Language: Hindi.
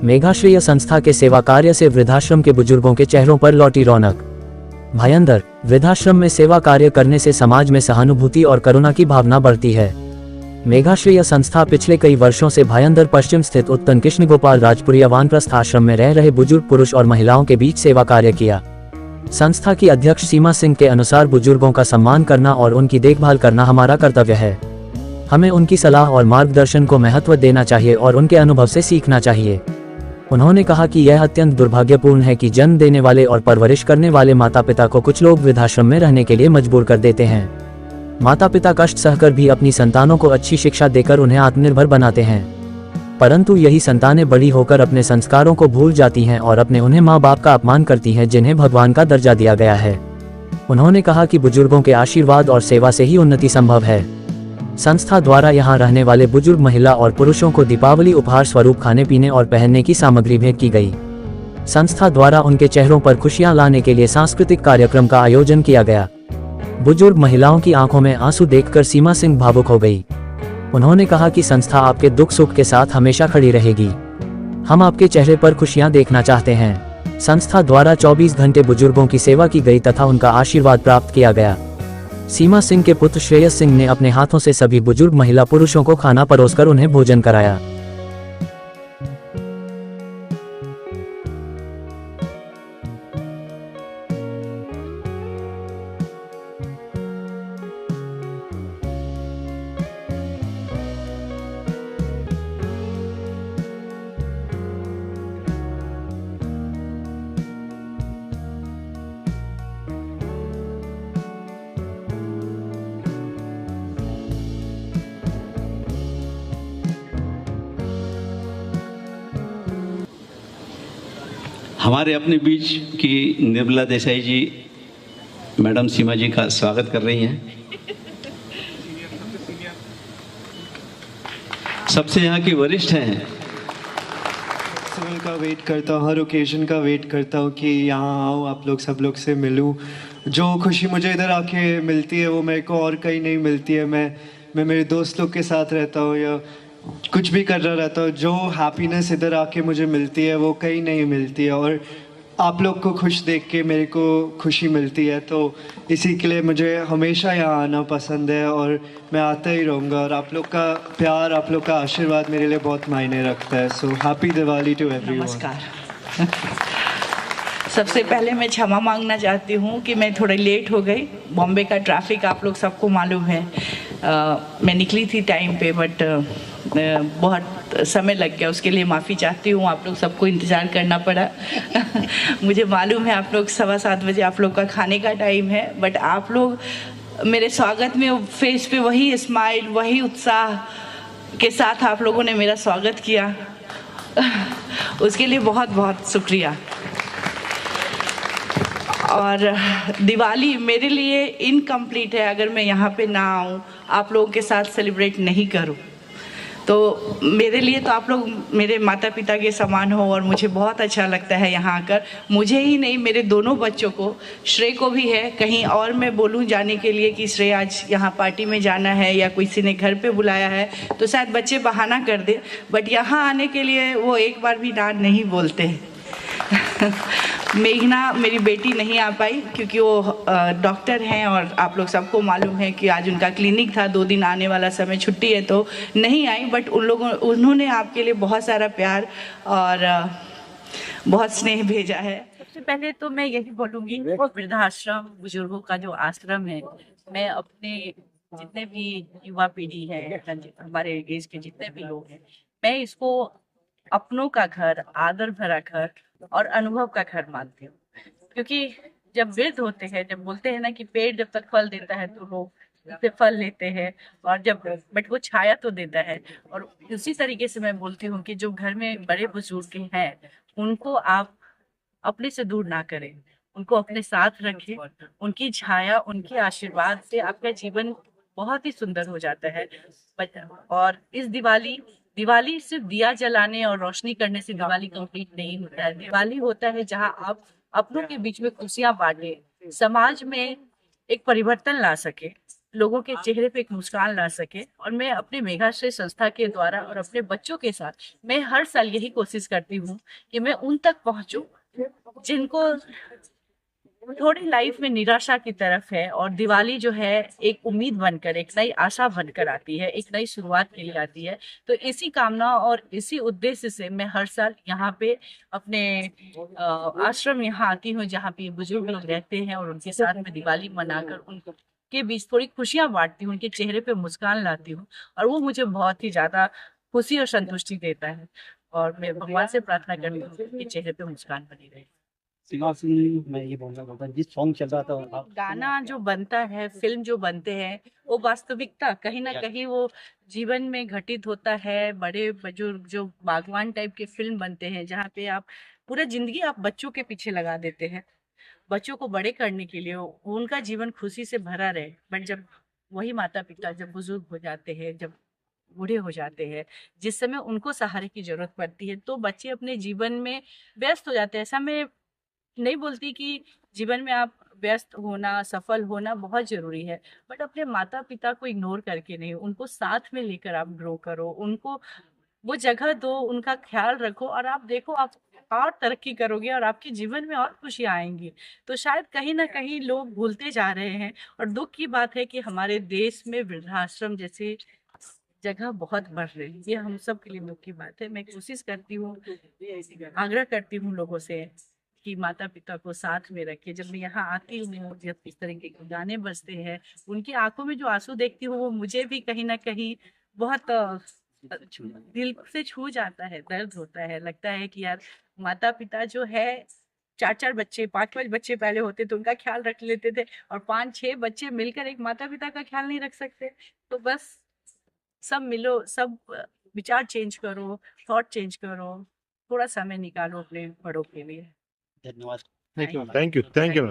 मेघाश्रेय संस्था के सेवा कार्य से वृद्धाश्रम के बुजुर्गों के चेहरों पर लौटी रौनक। भायंदर वृद्धाश्रम में सेवा कार्य करने से समाज में सहानुभूति और करुणा की भावना बढ़ती है। मेघाश्रेय संस्था पिछले कई वर्षों से भायंदर पश्चिम स्थित उत्तन कृष्ण गोपाल राजपुरिया वानप्रस्थ आश्रम में रह रहे बुजुर्ग पुरुष और महिलाओं के बीच सेवा कार्य किया। संस्था की अध्यक्ष सीमा सिंह के अनुसार बुजुर्गों का सम्मान करना और उनकी देखभाल करना हमारा कर्तव्य है। हमें उनकी सलाह और मार्गदर्शन को महत्व देना चाहिए और उनके अनुभव से सीखना चाहिए। उन्होंने कहा कि यह अत्यंत दुर्भाग्यपूर्ण है कि जन्म देने वाले और परवरिश करने वाले माता पिता को कुछ लोग वृद्धाश्रम में रहने के लिए मजबूर कर देते हैं। माता पिता कष्ट सहकर भी अपनी संतानों को अच्छी शिक्षा देकर उन्हें आत्मनिर्भर बनाते हैं, परंतु यही संतानें बड़ी होकर अपने संस्कारों को भूल जाती हैं और अपने उन्हें माँ बाप का अपमान करती हैं जिन्हें भगवान का दर्जा दिया गया है। उन्होंने कहा कि बुजुर्गों के आशीर्वाद और सेवा से ही उन्नति संभव है। संस्था द्वारा यहाँ रहने वाले बुजुर्ग महिला और पुरुषों को दीपावली उपहार स्वरूप खाने पीने और पहनने की सामग्री भेंट की गई। संस्था द्वारा उनके चेहरों पर खुशियां लाने के लिए सांस्कृतिक कार्यक्रम का आयोजन किया गया। बुजुर्ग महिलाओं की आंखों में आंसू देखकर सीमा सिंह भावुक हो गई। उन्होंने कहा कि संस्था आपके दुख सुख के साथ हमेशा खड़ी रहेगी। हम आपके चेहरे पर खुशियां देखना चाहते हैं। संस्था द्वारा 24 घंटे बुजुर्गों की सेवा की गई तथा उनका आशीर्वाद प्राप्त किया गया। सीमा सिंह के पुत्र श्रेयस सिंह ने अपने हाथों से सभी बुजुर्ग महिला पुरुषों को खाना परोसकर उन्हें भोजन कराया। हमारे अपने बीच की निर्मला देसाई जी मैडम सीमा जी का स्वागत कर रही हैं। सबसे यहाँ की वरिष्ठ हैं। फेस्टिवल का वेट करता हूँ, हर ओकेजन का वेट करता हूँ कि यहाँ आऊँ, आप लोग सब लोग से मिलूँ। जो खुशी मुझे इधर आके मिलती है वो मेरे को और कहीं नहीं मिलती है। मैं मेरे दोस्त लोग के साथ रहता हूँ या कुछ भी कर रहा रहता हूँ, जो हैप्पीनेस इधर आके मुझे मिलती है वो कहीं नहीं मिलती है। और आप लोग को खुश देख के मेरे को खुशी मिलती है, तो इसी के लिए मुझे हमेशा यहाँ आना पसंद है और मैं आता ही रहूँगा। और आप लोग का प्यार, आप लोग का आशीर्वाद मेरे लिए बहुत मायने रखता है। So happy Diwali to everyone. नमस्कार। सबसे पहले मैं क्षमा मांगना चाहती हूँ कि मैं थोड़ी लेट हो गई। बॉम्बे का ट्रैफिक आप लोग सबको मालूम है। मैं निकली थी टाइम पे, बट बहुत समय लग गया, उसके लिए माफ़ी चाहती हूँ। आप लोग सबको इंतज़ार करना पड़ा। मुझे मालूम है आप लोग 7:15 बजे आप लोग का खाने का टाइम है, बट आप लोग मेरे स्वागत में फेस पे वही स्माइल, वही उत्साह के साथ आप लोगों ने मेरा स्वागत किया। उसके लिए बहुत बहुत शुक्रिया। और दिवाली मेरे लिए इनकम्प्लीट है अगर मैं यहाँ पे ना आऊँ, आप लोगों के साथ सेलिब्रेट नहीं करूँ। तो मेरे लिए तो आप लोग मेरे माता पिता के समान हो और मुझे बहुत अच्छा लगता है यहाँ आकर। मुझे ही नहीं, मेरे दोनों बच्चों को, श्रेय को भी है। कहीं और मैं बोलूँ जाने के लिए कि श्रेय आज यहाँ पार्टी में जाना है या किसी ने घर पे बुलाया है तो शायद बच्चे बहाना कर दे, बट यहाँ आने के लिए वो एक बार भी ना नहीं बोलते। मेघना मेरी बेटी नहीं आ पाई क्योंकि वो डॉक्टर हैं और आप लोग सबको मालूम है कि आज उनका क्लिनिक था, 2 दिन आने वाला समय छुट्टी है तो नहीं आई। बट उन्होंने आपके लिए बहुत सारा प्यार और बहुत स्नेह भेजा है। सबसे पहले तो मैं यही बोलूँगी, वृद्धाश्रम बुजुर्गों का जो आश्रम है, मैं अपने जितने भी युवा पीढ़ी है, हमारे देश के जितने भी लोग हैं, मैं इसको अपनों का घर, आदर भरा घर और अनुभव का घर मानती हूँ। क्योंकि जब वृद्ध होते हैं, जब बोलते हैं ना कि पेड़ जब तक फल देता है तो लोग उससे फल लेते हैं, और जब बट वो छाया तो देता है। और उसी तरीके से मैं बोलती हूँ कि जो घर में बड़े बुजुर्ग हैं उनको आप अपने से दूर ना करें, उनको अपने साथ रखें। उनकी छाया, उनके आशीर्वाद से आपका जीवन बहुत ही सुंदर हो जाता है। और इस दिवाली सिर्फ दिया जलाने और रोशनी करने से दिवाली कंप्लीट नहीं होता है। दिवाली होता है जहां आप अपनों के बीच में खुशियां बांटे, समाज में एक परिवर्तन ला सके। लोगों के चेहरे पे एक मुस्कान ला सके। और मैं अपने मेघाश्रय संस्था के द्वारा और अपने बच्चों के साथ मैं हर साल यही कोशिश करती हूँ कि मैं उन तक पहुंचूं जिनको थोड़ी लाइफ में निराशा की तरफ है, और दिवाली जो है एक उम्मीद बनकर, एक नई आशा बनकर आती है, एक नई शुरुआत के लिए आती है। तो इसी कामना और इसी उद्देश्य से मैं हर साल यहाँ पे अपने आश्रम यहाँ आती हूँ, जहाँ पे बुजुर्ग लोग रहते हैं, और उनके साथ में दिवाली मनाकर उनके बीच थोड़ी खुशियां बांटती हूँ, उनके चेहरे पे मुस्कान लाती हूँ, और वो मुझे बहुत ही ज्यादा खुशी और संतुष्टि देता है। और मैं भगवान से प्रार्थना करती हूँ कि चेहरे पे मुस्कान बनी रहे। सिंगासन मैं ये बोलना चाहता हूँ, जिस सॉन्ग चल रहा था आप गाना जो बनता है, फिल्म जो बनते हैं, वो वास्तविकता कहीं ना कहीं वो जीवन में घटित होता है। बड़े बुजुर्ग जो बागवान टाइप के फिल्म बनते हैं, जहाँ पे आप पूरा जिंदगी आप बच्चों के पीछे लगा देते हैं, बच्चों को बड़े करने के लिए, उनका जीवन खुशी से भरा रहे। बट जब वही माता पिता जब बुजुर्ग हो जाते हैं, जब बूढ़े हो जाते हैं, जिस समय उनको सहारे की जरूरत पड़ती है, तो बच्चे अपने जीवन में व्यस्त हो जाते हैं। ऐसा मैं नहीं बोलती कि जीवन में आप व्यस्त होना, सफल होना बहुत जरूरी है, बट अपने माता पिता को इग्नोर करके नहीं, उनको साथ में लेकर आप ग्रो करो, उनको वो जगह दो, उनका ख्याल रखो, और आप देखो आप और तरक्की करोगे और आपके जीवन में और खुशियां आएंगी। तो शायद कहीं ना कहीं लोग भूलते जा रहे हैं, और दुख की बात है कि हमारे देश में वृद्धाश्रम जैसे जगह बहुत बढ़ रही है। ये हम सब के लिए दुख की बात है। मैं कोशिश करती हूँ, आग्रह करती हूँ लोगों से कि माता पिता को साथ में रखे। जब मैं यहाँ आती हूँ, जब इस तरीके के गाने बजते हैं, उनकी आंखों में जो आंसू देखती हूँ, वो मुझे भी कहीं ना कहीं बहुत दिल से छू जाता है, दर्द होता है। लगता है कि यार माता पिता जो है, 4-4 बच्चे, 5-5 बच्चे पहले होते तो उनका ख्याल रख लेते थे, और 5-6 बच्चे मिलकर एक माता पिता का ख्याल नहीं रख सकते। तो बस सब मिलो, सब विचार चेंज करो, थॉट चेंज करो, थोड़ा समय निकालो अपने बड़ों के लिए। धन्यवाद। Thank you. Thank you. Thank you.